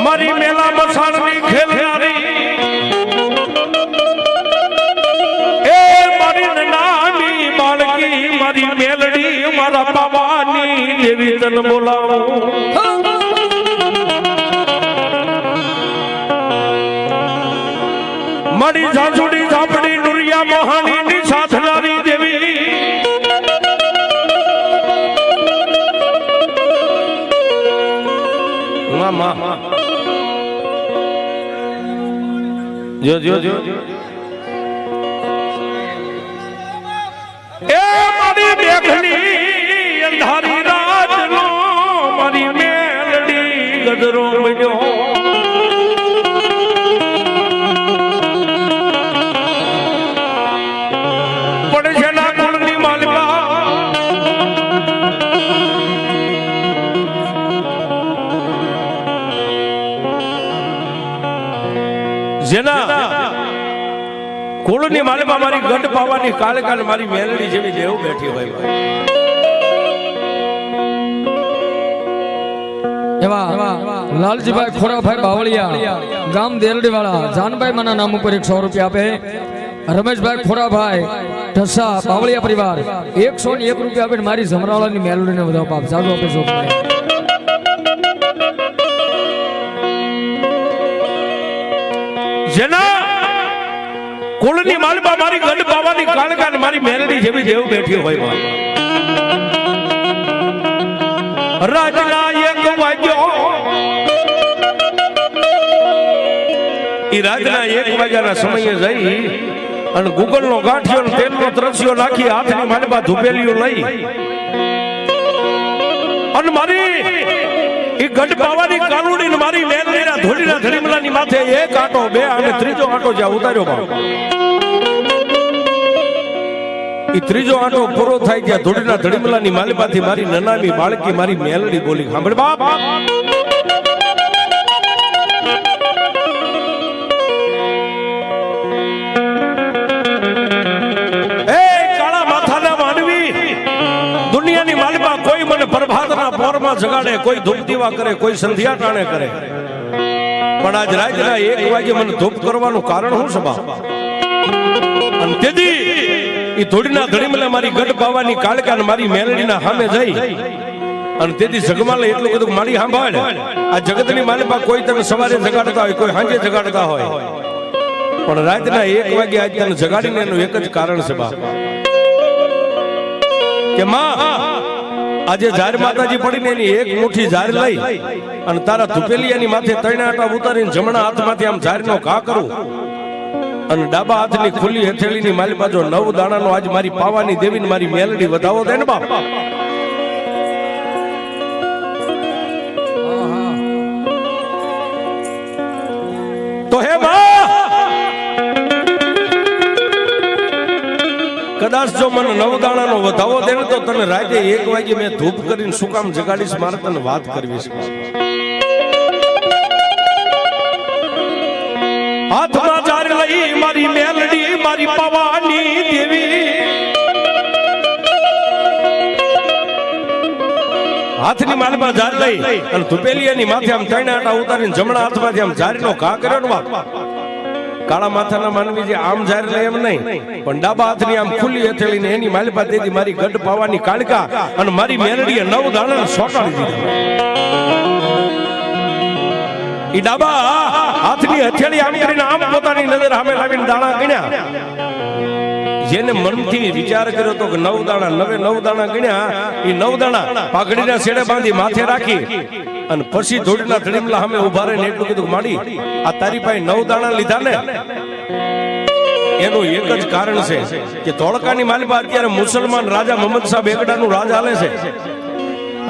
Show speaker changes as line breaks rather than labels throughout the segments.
મારી મેલા મસાણની ખેલનારી એ મારી નાની બાળકી મારી મેલડી મારા બાબાની દેવી તન બોલાવો મારી ઝાઝુડી ઝાપડી નુરિયા મોહાણી ની સાધનારી દેવી મામા જો જો જો એ મારી બેખની અંધારી રાતનો મારી મેલડી ગદરો બન્યો જેના કુળની માલમાં મારી ગઢ પાવાની કાલે કાલે મારી મેલડી જેવી દેવ બેઠી હોય
એવા લાલજીભાઈ ખોરાભાઈ બાવળિયા ગામ દેરડી વાળા જાનભાઈ માના નામ ઉપર 100 રૂપિયા આપે રમેશભાઈ ખોરાભાઈ ઢસા બાવળિયા પરિવાર 101 રૂપિયા આપીને મારી જમરાળાની મેલડીને વધાવ પાપ જાજો આપે છો
જેના કુળની માલમાં મારી ગઢ પાવાની કાલે કાલે મારી મેલડી જેવી દેવ બેઠી હોય રાજના એક વાગ્યો ઈ રાજના 1 વાગ્યાના સમયે જઈ અને ગુગલ નો ગાંઠિયો ને તેલનો ત્રસ્યો નાખી હાથની માલમાં ધુપેલીઓ લઈ અને મારી ઈ ગઢ પાવાની કાલુડી ને મારી મેલડીના ધોળીના ધડીમલાની માથે એક આટો બે અને ત્રીજો આટો જ્યાં ઉતાર્યો બાપ ઈ ત્રીજો આટો પૂરો થાય ત્યાં ધોળીના ધડીમલાની માલમાંથી મારી નનામી બાળકી મારી મેલડી બોલી સાંભળ બાપ એ કાળા માથાના માનવી દુનિયાની માલમાં કોઈ મને પ્રભાતના પોરમાં જગાડે કોઈ ધૂપ દીવા કરે કોઈ સંધ્યા ટાણે કરે પણ આજ રાતના 1 વાગે મને ધૂપ કરવાનું કારણ શું છે બાપ અને તેથી ઈ થોડીના ધડીમલે મારી ગઢ પાવાની કાળકા ને મારી મેલડીના સામે જઈ અને તેથી જગમાલે એટલું બધું મારી સાંભળ આ જગતની માલિકા કોઈ તને સવારે જગાડતા હોય કોઈ સાંજે જગાડતા હોય પણ રાતના 1 વાગે આજ તને જગાડીને એનું એક જ કારણ છે બાપ કે માં આજે ઝાર માતાજી પડીને એની એક મુઠ્ઠી ઝાર લઈ અને તારા ધુપેલિયાની માથે 3 આટા ઉતારીને જમણા હાથમાંથી આમ ઝારનો ઘા કરું અને ડાબા હાથની ખુલ્લી હથેળીની માલી બાજુ 9 દાણાનો આજ મારી પાવાની દેવીને મારી મેલડી વધાવો દે ને બાપ તો હે માં કદાચ જો મને 9 દાણાનો વધાવો દે ને તો તને રાતે 1 વાગે મેં ધૂપ કરીને શું કામ જગાડીશ મારે તને વાત કરવી છે હાથમાં ઝાર લઈ મારી મેલડી મારી પાવાની દેવી હાથની માલમાં ઝાર લઈ અને ધુપેલિયાની માથે આમ 3 આટા ઉતારીને જમણા હાથમાંથી આમ ઝારનો ઘા કર્યો ને બાપ કાળા માથાના માનવી જે આમ ઝાર લે એમ નહીં પણ ડાબા હાથની આમ ખુલ્લી હથેળીને એની માલપા દેતી મારી ગઢ પાવાની કાળકા અને મારી મેલડીએ 9 દાણા સોટાડી દીધા ઈ ડાબા હાથની હથેળી આમ કરીને આમ પોતાની નજર સામે લાવીને દાણા ગણ્યા જેને મનથી વિચાર કર્યો તો કે 9 દાણા 9 દાણા ગણ્યા ઈ 9 દાણા પાઘડીના છેડે બાંધી માથે રાખી અને પછી ધોળીના ધડીમલા સામે ઉભા રહીને એટલું કીધું માડી આ તારી પાસે 9 દાણા લીધા ને એનું એક જ કારણ છે કે ધોળકાની માલિકા અત્યારે મુસલમાન રાજા મોહમ્મદ શાહ બેગડાનું રાજ હાલે છે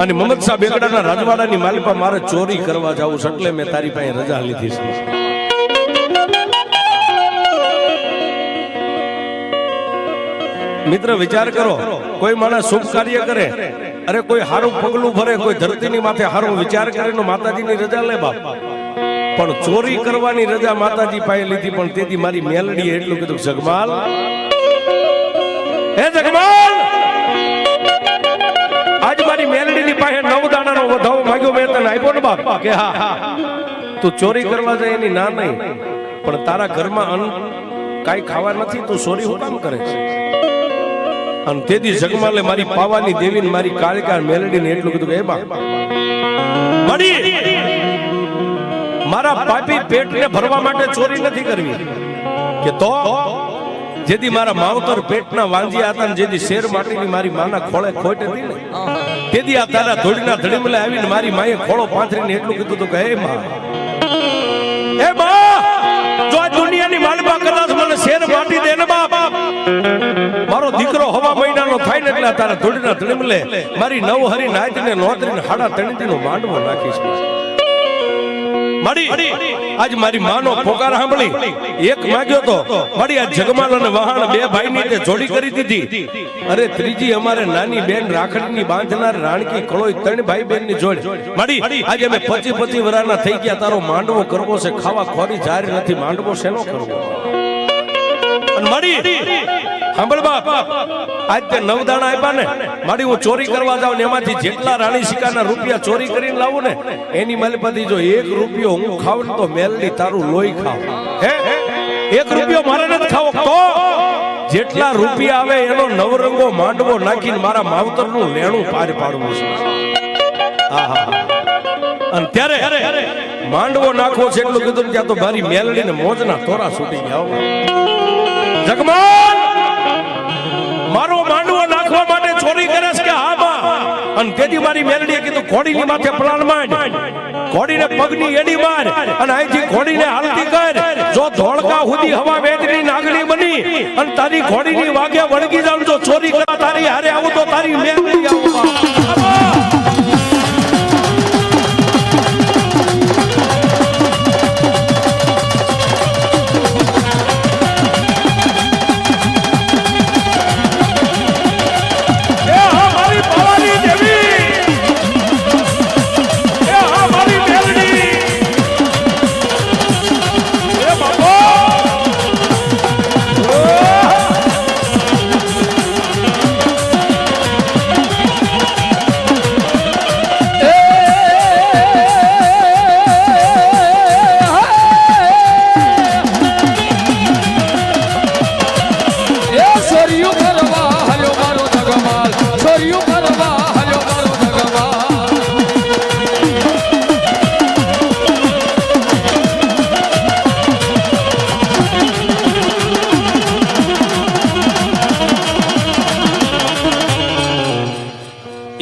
અને મોહમ્મદ શાહ બેગડાના રાજવાડાની માલિકા મારે ચોરી કરવા જાવું છે એટલે મેં તારી પાસે રજા લીધી છે મિત્ર વિચાર કરો કોઈ માણસ શુભ કાર્ય કરે અરે કોઈ હારું પગલું ભરે કોઈ ધરતીની માથે હારો વિચાર કરે ને માતાજીની રજા લે બાપ પણ ચોરી કરવાની રજા માતાજી પાસે લીધી પણ તેથી મારી મેલડીએ એટલું કીધું જગમાલ હે જગમાલ બાપ કે હા તું ચોરી કરવા જાય એની ના નહીં, પણ તારા ઘરમાં અન્ન કાઈ ખાવા નથી, તું ચોરી હું કામ કરે છે? અને તેથી જગમાલે મારી પાવાની દેવીને મારી કાળિકા મેલડીને એટલું કીધું કે એ બા મળી મારા પાપી પેટને ભરવા માટે ચોરી નથી કરવી, કે તો જેથી મારા માવતર પેટના વાંજિયા હતા ને જેથી શેર માટીની મારી માના ખોળે ખોટ હતી ને તેથી આ તારા ધોળીના ધડીમલે આવીને મારી માએ ખોળો પાથરીને એટલું કીધું હતું કે હે માં, એ બા જો આ દુનિયાની માલમાં કદાચ મને શેર માટી દે ને બાપ, મારો દીકરો હવા મહિનાનો થાય ને એટલે તારા ધોળીના ધડીમલે મારી નવ હરી નાયતને નોતરીને હાડા તણીતીનો માંડવો નાખીશ માડી. આજ મારી માનો પોકાર સાંભળી એક માંગ્યો તો માડી આ જગમાલ અને વહાણ બે ભાઈની તે જોડી કરી દીધી. અરે ત્રીજી અમારે નાની બેન રાખડીની બાંધનાર રાણકી કળોઈ ત્રણ ભાઈ બેન ની જોડ માડી. આજે અમે 25 વર્ષના થઈ ગયા, તારો માંડવો કરવો છે, ખાવા ખોરી જારી નથી, માંડવો શેનો કરવો? માડી સાંભળ બાપ, આજ તે 9 દાણા આપ્યા ને માડી, હું ચોરી કરવા જાઉં ને એમાંથી જેટલા રાણી સિક્કાના રૂપિયા ચોરી કરીને લાવું ને એની માલપતિ જો 1 રૂપિયો હું ખાવ ને તો મેલડી તારું લોહી ખાવ. હે 1 રૂપિયો મારે નથી ખાવો, તો જેટલા રૂપિયા આવે એનો નવરંગો માંડવો નાખીને મારા માવતરનું લેણું પાર પાડવું છે. આહા અને ત્યારે માંડવો નાખવો છે એટલું કીધું ત્યાં તો મારી મેલડીને મોજના તોરા છૂટી ગયા. જગમાલ મારો માંડવો નાખવા માટે ચોરી કરે છે કે હા બા? અને તેથી મારી મેલડીએ કીધું ઘોડીની માથે પ્લાન માંડ, ઘોડીને પગની એડી માર અને અહીંથી ઘોડીને હાલતી કર. જો ધોળકા સુધી હવા વેદની નાગણી બની અને તારી ઘોડીની વાગે વળગી જાવ, જો ચોરી કરવા તારી હારે આવું તો તારી મેલડી આવું.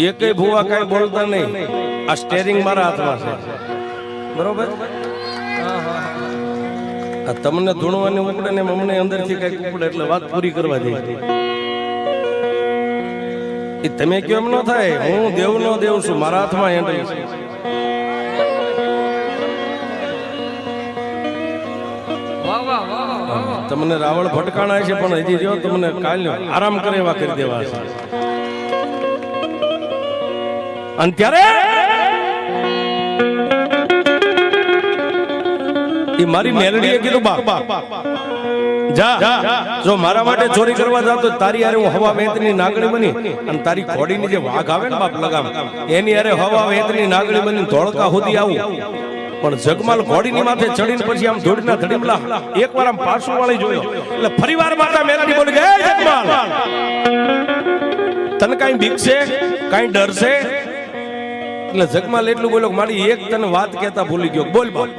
એકે ભૂવા કઈ બોલતા નહીં, આ સ્ટેરિંગ મારા હાથમાં છે, બરોબર? આ તમને ધૂણવાની ઉપડે ને અમને અંદરથી કઈક ઉપડે એટલે વાત પૂરી કરવા દે. એ તમે કયો એમ ન થાય, હું દેવનો દેવ છું, મારા હાથમાં હેન્ડલ છે. તમને રાવળ ભટકાણા છે પણ હજી જો તમને કાલ આરામ કરે એવા કરી દેવા છે. અને ત્યારે એ મારી મેલડીએ કીધું બા જા, જો મારા માટે ચોરી કરવા જાવ તો તારી હારે હું હવા વેતની નાગણી બની અને તારી ઘોડીની જે વાઘ આવે ને બાપ લગામ એની હારે હવા વેતની નાગણી બની ધોળકા સુધી આવું. પણ જગમાલ ઘોડીની માથે ચડીને પછી આમ ધોળીના ધડીમલા એકવાર આમ પાછું વાળી જોયો એટલે ફરીવાર માતા મેલડી બોલી ગઈ, એ જગમાલ તને કાઈ બીક છે, કાઈ ડર છે? એટલે જગમાલ એટલું બોલ્યો કે મારી એક તને વાત કહેતા ભૂલી ગયો, બોલ બાપ.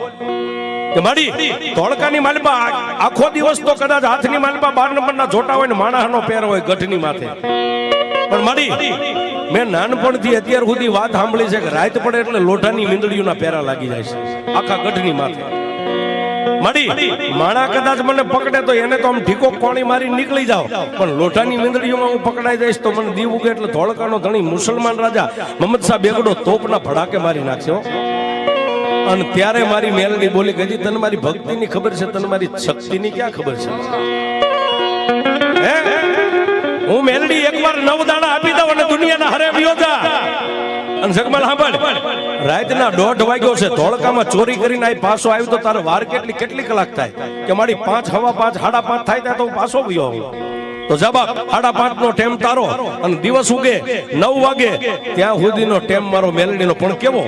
કે માડી ધોળકાની માલપા આખો દિવસ તો કદાચ હાથની માલપા 12 નંબરના જોટા હોય ને માણસનો પેર હોય ગઢની માથે, પણ માડી મેં નાનપણથી અત્યાર સુધી વાત સાંભળી છે કે રાત પડે એટલે લોઢાની મીંદડીઓના પેરા લાગી જાય છે આખા ગઢની માથે. માડી માણા કદાચ મને પકડે તો એને તો આમ ઢીકો કોણી મારી નીકળી જાવ, પણ લોઢાની મીંદડીઓમાં હું પકડાઈ જઈશ તો મને દીવ ઉગે એટલે ધોળકાનો ધણી મુસલમાન રાજા મહમ્મદ શાહ બેગડો તોપના ભડાકે મારી નાખશે. અને ત્યારે મારી મેલડી બોલી ગઈ, તને મારી ભક્તિની ખબર છે, તને મારી શક્તિની ક્યાં ખબર છે? હું મેલડી એકવાર 9 દાણા આપી દઉં અને દુનિયાના હરે વ્યો જા. અને જગમાલ સાંભળ, રાતના 1:30 વાગ્યો છે, ધોળકામાં ચોરી કરીને આ પાછો આવ્યો તો તારો વાર કેટલી કલાક થાય? કે મારી 5, 5:15, 5:30 થાય ત્યાં તો હું પાછો વ્યો આવું. તો જવાબ 5:30 નો ટાઈમ તારો અને દિવસ ઉગે 9 વાગે ત્યાં સુધીનો ટાઈમ મારો મેલડીનો પણ કેવો?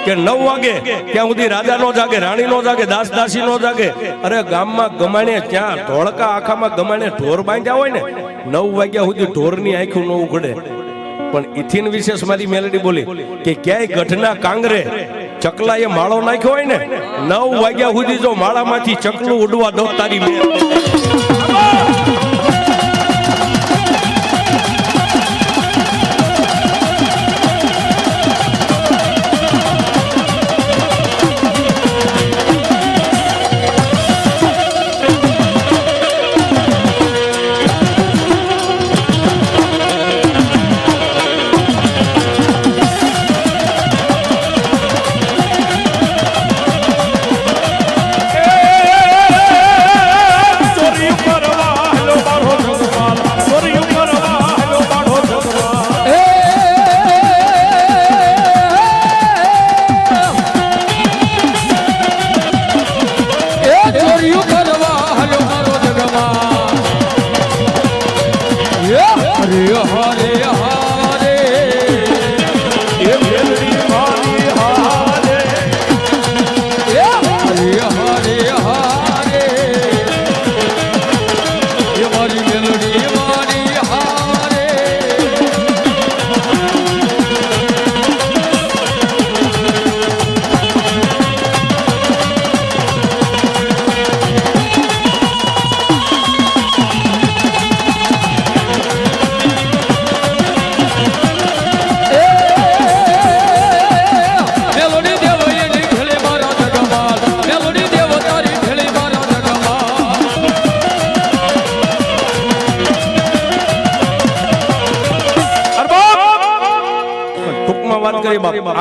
કે 9 વાગે ત્યાં સુધી રાજા નો જાગે, રાણી નો જાગે, દાસ દાસી નો જાગે. અરે ગામમાં ગમાણે ક્યાં ધોળકા આખામાં ગમાણે ઢોર બાંધ્યા હોય ને 9 વાગ્યા સુધી ઢોરની આંખું ન ઉઘડે. પણ ઇથિન વિશેષ મારી મેલેડી બોલી કે ક્યાંય ગઢના કાંગરે ચકલાએ માળો નાખ્યો હોય ને 9 વાગ્યા સુધી જો માળામાંથી ચકલું ઉડવા દો તારી મેલ.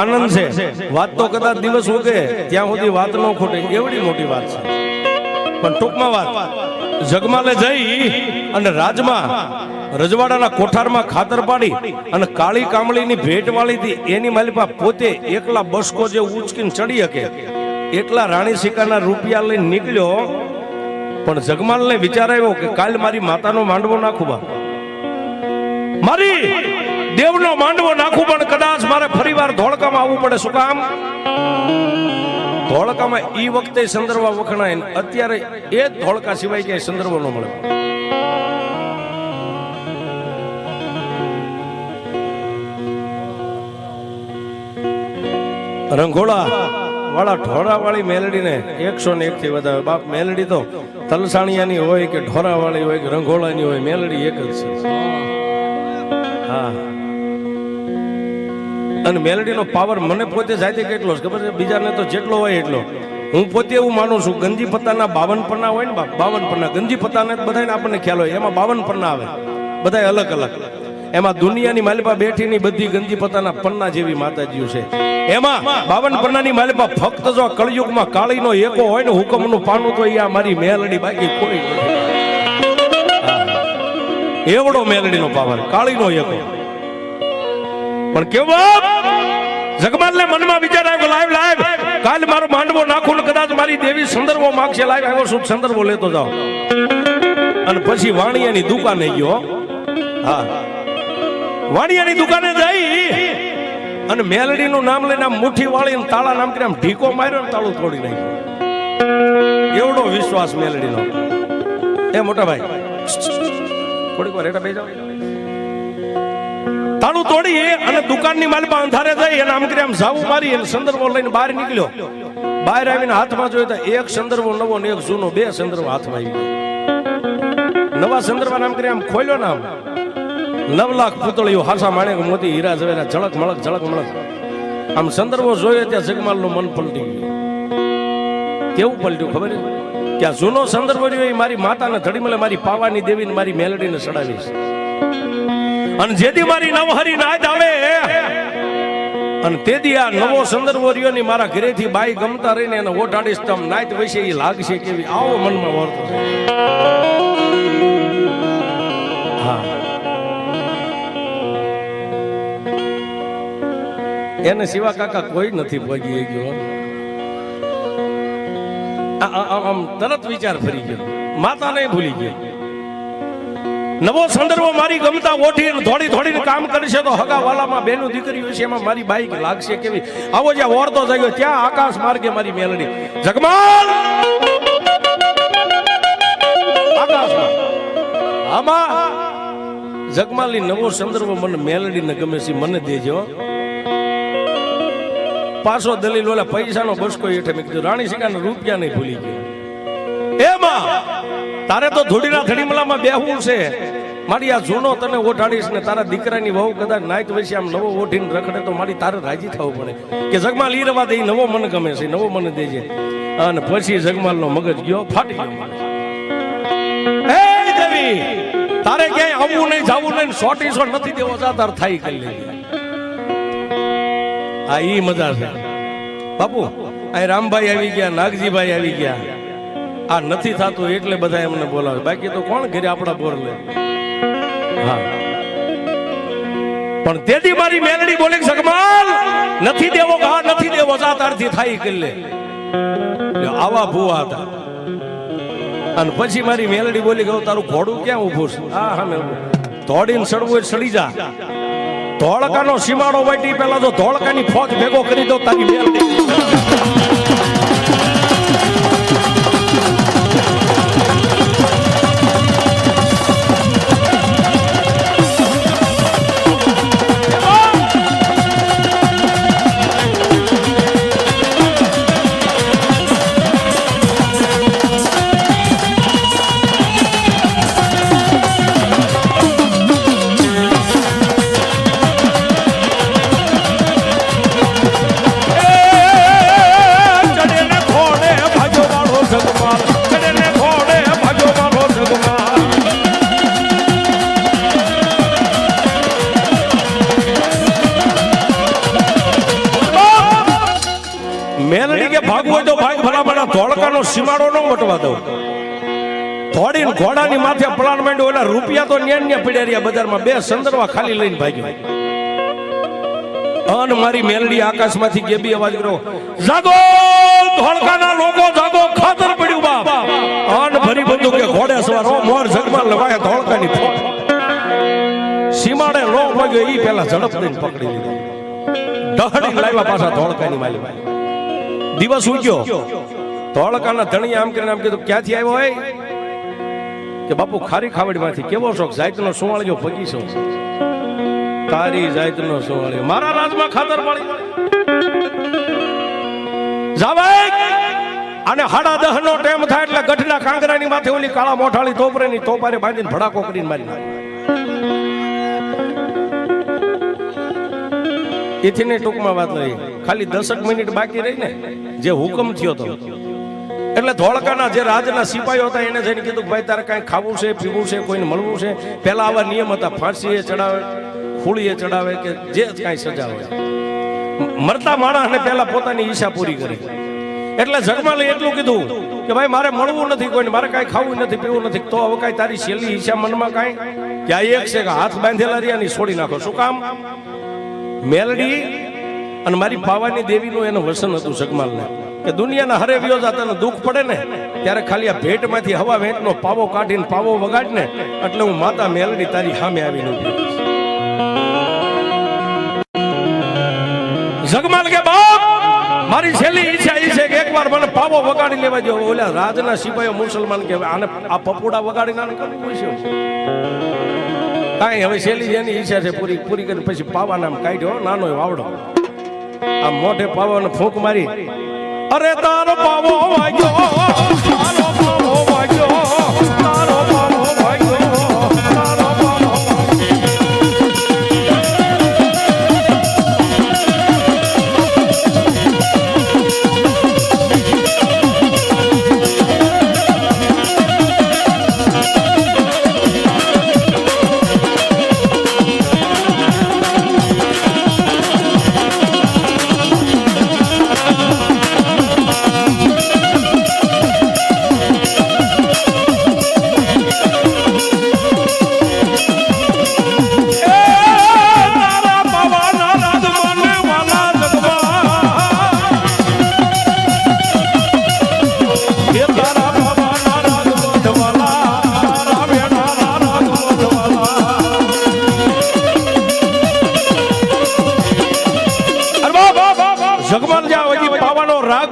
આનંદ છે વાત તો કદાચ દિવસ ઉગે ત્યાં સુધી વાત ન ખોટે એવડી મોટી વાત છે. પણ ટૂંકમાં વાત જગમાલે જઈ અને રાજમાં રજવાડાના કોઠારમાં ખાતર પાડી અને કાળી કામળીની ભેટ વાળી હતી એની માલિપા પોતે એકલા બસકો જે ઉચકીને ચડી શકે એટલા રાણી સિકાના રૂપિયા લઈને નીકળ્યો. પણ જગમાલને વિચાર આવ્યો કે કાલ મારી માતાનો માંડવો નાખું બા, મારી દેવનો માંડવો નાખું, પણ કદાચ મારે ફરીવાર ધોળકામાં આવવું પડે. શું કામ? ધોળકામાં ઈ વખતે સંદર્ભ વખણાય, અત્યારે એ જ ધોળકા સિવાય ક્યાંય સંદર્ભ ન મળે. રંગોળા વાળા ઢોરા વાળી મેલડીને 101 થી વધારે. બાપ મેલડી તો તલસાણિયાની હોય કે ઢોરા વાળી હોય કે રંગોળાની હોય, મેલડી એક જ છે. હા, અને મેલડીનો પાવર મને પોતે જાતે કેટલો છે ખબર છે? બીજાને તો જેટલો હોય એટલો. હું પોતે એવું માનું છું, ગંજી પત્તાના 52 પન્ના હોય ને બાપ, 52 પન્ના ગંજી પત્તાને બધાને આપણને ખ્યાલ હોય, એમાં 52 પન્ના આવે, બધા અલગ અલગ. એમાં દુનિયાની માલિપા બેઠીની બધી ગંજી પત્તાના પન્ના જેવી માતાજીઓ છે. એમાં 52 પન્નાની માલિપા ફક્ત જો કળયુગમાં કાળીનો એકો હોય ને હુકમનું પાનું, તો એ આ મારી મેલડી, બાકી કોઈ નથી. એવડો મેલડીનો પાવર, કાળીનો એકો. પણ કેવો જગમાલને મનમાં વિચાર આવ્યો, લાઈવ લાઈવ કાલ મારો માંડવો નાખું ને કદાચ મારી દેવી સંદર્ભો માંગશે. લાઈવ આવ્યો શું સંદર્ભો લેતો જાઓ. અને પછી વાણિયાની દુકાને ગયો. હા, વાણિયાની દુકાને જઈ અને મેલડીનું નામ લઈને આમ મુઠ્ઠી વાળીને તાળા નામ કરીને આમ ઢીકો માર્યો ને તાળું તોડી નાખ્યું. એવડો વિશ્વાસ મેલડીનો. એ મોટા ભાઈ થોડીક વાર હેઠા બેસી જાઓ. તાળું તોડી અને દુકાનની માલિપા અંધારે જઈ અને આમ કરી આમ ઝાવું મારી અને સંદર્ભો લઈને બહાર નીકળ્યો. બહાર આવીને હાથમાં જોયો તો એક સંદર્ભો નવો ને એક જૂનો, 2 સંદર્ભો હાથમાં આવી ગયા. નવા સંદર્ભ નામ કરી આમ ખોલ્યો ને આમ 9 લાખ પૂતળીઓ, હાસા માણેક મોતી, હીરા ઝવેરા, ઝળક મળક ઝળક મળક. આમ સંદર્ભો જોયો ત્યાં જગમાલનું મન પલટી ગયું. કેવું પલટ્યું ખબર છે? કે આ જૂનો સંદર્ભ રહ્યો એ મારી માતાને ધડી મળે, મારી પાવાની દેવીને, મારી મેલડીને ચડાવીશ. અને જેથી મારી નવહરી નાદ આવે અને તેથી આ નવો સંદર્ભ રહ્યો ની મારા ઘરેથી બાઈ ગમતા રહીને એને ઓઢાડીશ, તમ નાત વિશે એ લાગશે કેવી, આવો મનમાં વર્તો છે. હા, એને સિવા કાકા કોઈ નથી પહોંચી ગયો. આમ તરત વિચાર ફરી ગયો, માતા નહીં ભૂલી ગયો. નવો સંદર્ભ મારી ગમતા ઓઠી થોડી થોડીને કામ કરશે તો હગા વાલામાં બેનું દીકરીઓ છે એમાં મારી બાઈક લાગશે કેવી. આવો જ્યાં ઓરતો જાગ્યો ત્યાં આકાશ માર્ગે મારી મેલડી જગમાલ આકાશમાં આમાં જગમાલની નવો સંદર્ભ મને મેલડીને ગમે છે, મને દેજો. પાછો દલીલ ઓલા પૈસાનો બસકો હેઠે મેં કીધું રાણી સિકાને રૂપિયા નહીં ભૂલી ગયો. એમાં તારે તો ધોડીના ધડીમલામાં બેહવું છે. મારી આ જૂનો તને ઓઢાડીશ ને તારા દીકરાની વહુ કદાચ નાઈટ વચ્ચે આમ નવો ઓઢીને રખડે તો મારી તારે રાજી થવું પડે કે જગમાલ ઈ રવા દે, નવો મને ગમે છે, નવો મને દેજે. અને પછી જગમાલનો મગજ ગયો ફાટી ગયો. એ દેવી તારે ક્યાંય આવવું નહીં જાવું નહીં, સોટી સો નથી દેવો જા તાર થાય કરી લેજે. આ ઈ મજા છે બાપુ. આ રામભાઈ આવી ગયા, નાગજીભાઈ આવી ગયા. આ નથી થતું એટલે બધા એમને બોલાવે, બાકી તો કોણ ઘરે આપણા બોર લે. હા પણ તેથી મારી મેલડી બોલી જગમાલ નથી દેવો, ઘા નથી દેવો જા તારથી થાય કરી લે. આવા ભૂવા હતા. અને પછી મારી મેલડી બોલી ગયો તારું ઘોડું ક્યાં ઊભું છે? હા હા મેં દોડીને ચડવું એ ચડી જા. ધોળકાનો સીમાડો વાટી પેલા તો ધોળકાની ફોજ ભેગો કરી દો તારી મેલડી. મેલડી કે ભાગવું હોય તો ભાગ ભલામણા ધોળકાનો સીમાડો ન વટવા દઉં. થોડીને ઘોડાની માથે પલાણ માંડ્યો, ઓલા રૂપિયા તો ન્યા પડ્યા રહ્યા બજારમાં, બે સંદર્ભા ખાલી લઈને ભાગ્યો. અને મારી મેલડી આકાશમાંથી કેબી અવાજ કર્યો જાગો ધોળકાના લોકો જાગો, ખાતર પડ્યું બાપ. અને ભરી બંદૂક કે ઘોડે સવાર ઓ મોર જગમાલ લવાય ધોળકાની ફોજ. સીમાડે નો ભાગ્યો ઈ પેલા ઝડપ દઈને પકડી લીધો, ડહડી લાવ્યા પાછા ધોળકાની માલી. દિવસ ઉગ્યો, ધોળકાના ધણી આમ કરીને આમ કીધું ક્યાંથી આવ્યો હોય કે બાપુ ખારી ખાવડીમાંથી. કેવો શોખ જાયતનો સુવાળ્યો પગી છો તારી જાયતનો સુવાળ્યો મારા રાજમાં ખાતર પડી જાવાય. અને 10:30 નો ટાઈમ થાય એટલે ગઢના કાંગરાની માથે ઓલી કાળા મોઠાળી તોપરેની તોપારે બાંધીને ભડાકો કરીને મારી નાખે. એથી ને ટૂંકમાં વાત રહી, ખાલી 10 મિનિટ બાકી રહી ને જે હુકમ થયો હતો એટલે ધોળકાના જે રાજના સિપાહીઓ હતા એને જઈને કીધું ભાઈ તારે કાંઈ ખાવું છે, પીવું છે, કોઈને મળવું છે. પહેલા આવા નિયમ હતા, ફાંસીએ ચડાવે, ફૂળીએ ચડાવે કે જે કાંઈ સજા હોય. મરતા માણસને પહેલા પોતાની ઈચ્છા પૂરી કરી. એટલે જગમાલે એટલું કીધું કે ભાઈ મારે મળવું નથી કોઈને, મારે કાંઈ ખાવું નથી, પીવું નથી. તો હવે કાંઈ તારી છેલ્લી ઈચ્છા મનમાં કાંઈ કે આ એક છે કે હાથ બાંધેલા રહ્યા ની છોડી નાખો. શું કામ? મેલડી અને મારી પાવાની દેવીનું એનું વસન હતું જગમાલને કે દુનિયાના હરે વ્યો જાતાને દુઃખ પડે ને ત્યારે ખાલી આ ભેટમાંથી હવા વેંટનો પાવો કાઢીને પાવો વગાડને એટલે હું માતા મેલડી તારી સામે આવીને ઊભી. જગમાલ કે બાપ મારી છેલ્લી ઈચ્છા એ છે કે એકવાર મને પાવો વગાડી લેવા દો. ઓલા રાજના સિપાહીઓ મુસલમાન કે આને આ પપોડા વગાડીને આને કરવું પડશે. કાંઈ હવે છેલ્લી જેની ઈચ્છા છે પૂરી પૂરી કરી પછી પાવા નામ કાઢ્યો, નાનો વાવડો આ મોઢે પાવાનો ફૂંક મારી અરે તારો પાવો વાગ્યો, તારો પાવો વાગ્યો, તારો પાવો વાગ્યો, તારો પાવો.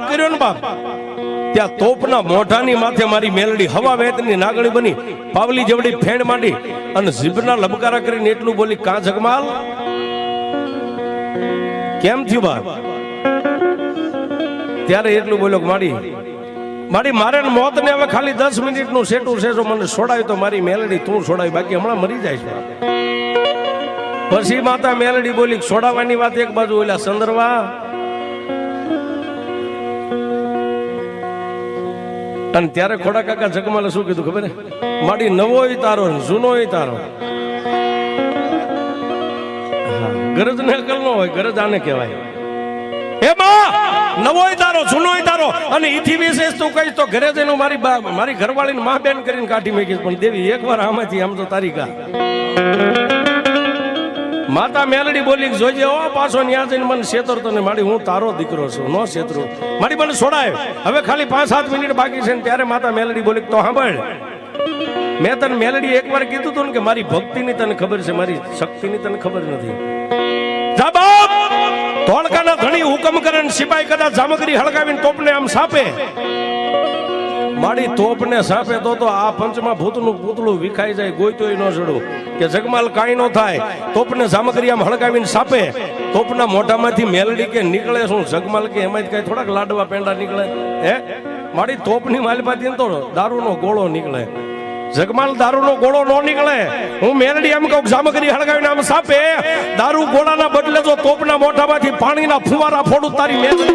કર્યો ને બાપ, ત્યાં તોપના મોઢાની માથે મારી મેલડી હવા વેતની નાગણી બની, પાવલી જેવડી ફેણ માંડી અને જીભના લબકારા કરીને એટલું બોલી, કા જગમાલ કેમ થયું બાપ? ત્યારે એટલું બોલ્યો કે મારી મારે મોત ને હવે ખાલી 10 મિનિટનું સેટું છે, જો મને છોડાય તો મારી મેલડી તું છોડાય, બાકી હમણાં મરી જાય છે. પછી માતા મેલડી બોલી, છોડાવવાની વાત એક બાજુ, ઓલા સંદર્ભા અને ત્યારે ખોડા કાકા જગમાલે શું કીધું ખબર? માડી નવોય તારો જૂનોય તારો. ગરજ ને અકલ ન હોય, ગરજ આને કહેવાય. હે બા, નવોય તારો જૂનોય તારો, અને ઈથી વિશેષ તું કહીશ તો ઘરે જઈને મારી ઘરવાળીને માં બેન કરીને કાઢી મૂકીશ, પણ દેવી એકવાર આમાંથી આમ તો તારી કા. માતા મેલડી બોલી, જોજે ઓ પાછો ન્યા જઈને મને છેતરતો ને, માડી હું તારો દીકરો છું, નો છેતરું, માડી મને છોડાય, હવે ખાલી 5-7 મિનિટ બાકી છે. ત્યારે માતા મેલડી બોલી, તો સાંભળ, મેં તને મેલડી એકવાર કીધું હતું ને કે મારી ભક્તિની તને ખબર છે, મારી શક્તિની તને ખબર નથી. જા બાપ, ધોળકાના ધણી હુકમ કરે ને સિપાઈ કદાચ જામગરી હળગાવીને તોપને આમ સાપે, માડી તોપને સાપે તો આ પંચમાં ભૂતનું પૂતળું વિખાઈ જાય, ગોઈતોય ન જડું કે જગમાલ કાંઈ ન થાય. તોપને જામગરી આમ હળગાવીને સાપે, તોપના મોઢામાંથી મેલડી કે નીકળે શું? જગમાલ કે એમાં જ કઈ થોડાક લાડવા પેંડા નીકળે? હે માડી તોપની માલમાંથી તો દારૂનો ગોળો નીકળે. જગમાલ દારૂનો ગોળો ન નીકળે. હું મેલડી એમ કહું, જામગરી હળગાવીને આમ સાપે, દારૂ ગોળાના બદલે જો તોપના મોઢામાંથી પાણીના ફુવારા ફોડું તારી મેલડી.